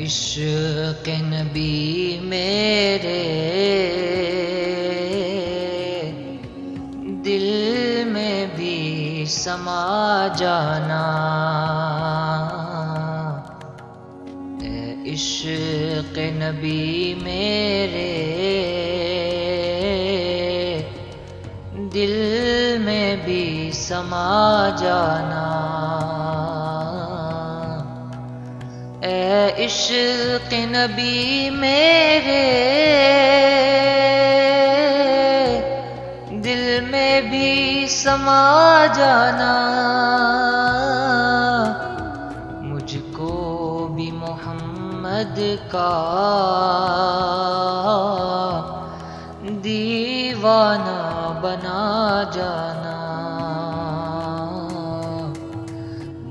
عشق نبی میرے دل میں بھی سما جانا، اے عشق نبی میرے دل میں بھی سما جانا، اے عشق نبی میرے دل میں بھی سما جانا، مجھ کو بھی محمد کا دیوانہ بنا جانا،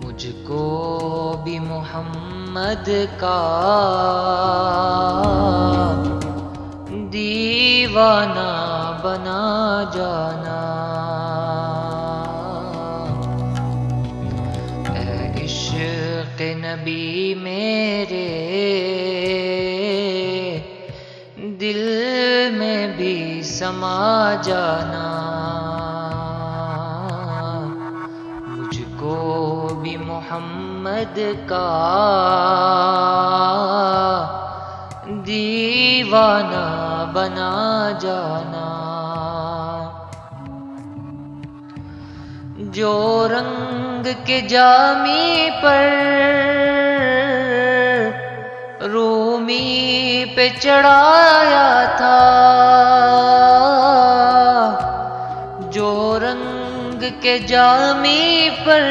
مجھ کو بھی محمد کا دیوانہ بنا جانا، اے عشق نبی میرے دل میں بھی سما جانا، مجھ کو بھی محمد کا دیوانہ بنا جانا، جو رنگ کے جامی پر رومی پہ چڑھایا تھا، جو رنگ کے جامی پر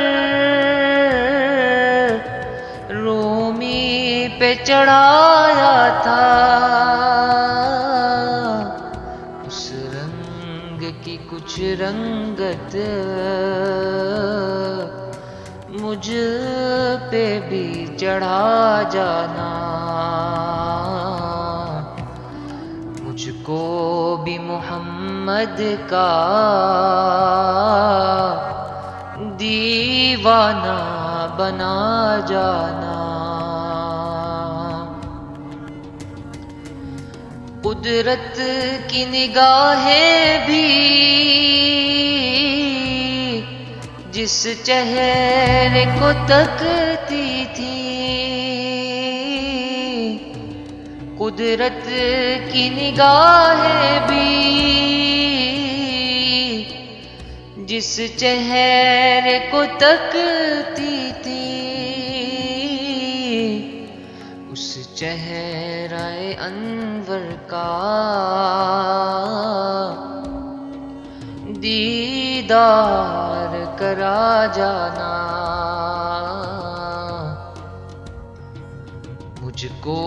رومی پہ چڑھایا تھا، اس رنگ کی کچھ رنگت مجھ پہ بھی چڑھا جانا، مجھ کو بھی محمد کا دیوانہ بنا جانا، قدرت کی نگاہیں بھی جس چہرے کو تکتی تھی، قدرت کی نگاہیں بھی جس چہرے کو تکتی تھی، اس چہرہ انور کا دیدار کرا جانا، مجھ کو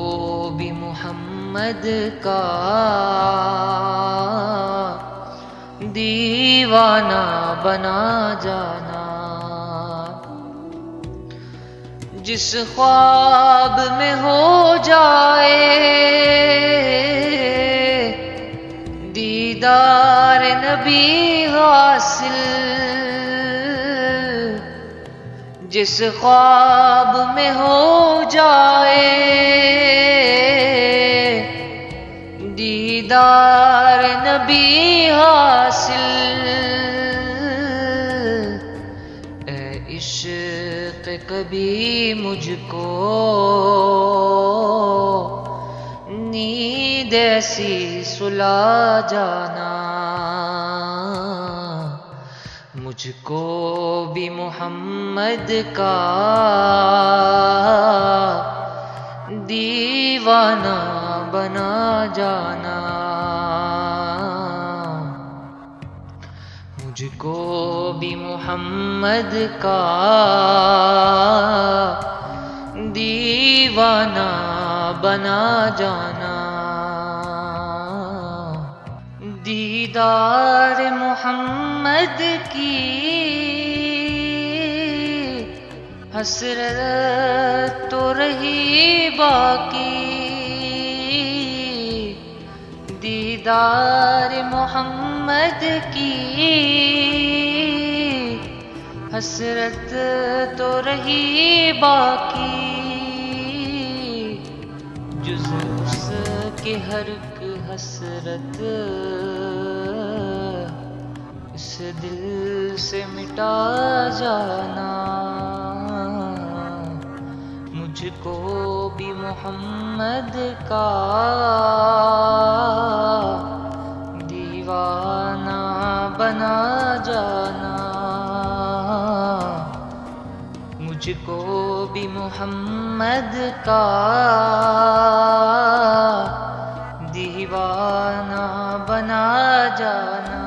بھی محمد کا دیوانہ بنا جانا، جس خواب میں ہو جائے دیدار نبی حاصل، جس خواب میں ہو جائے دیدار نبی حاصل، اے عشق کبھی مجھ کو نیند ایسی سلا جانا، مجھ کو بھی محمد کا دیوانہ بنا جانا، مجھ کو بھی محمد کا دیوانہ بنا جانا، دیدار محمد کی حسرت تو رہی باقی، دیدار محمد کی حسرت تو رہی باقی، جز اس کے ہر ایک حسرت اس دل سے مٹا جانا، مجھ کو بھی محمد کا دیوانہ بنا جانا، مجھ کو بھی محمد کا دیوانہ بنا جانا۔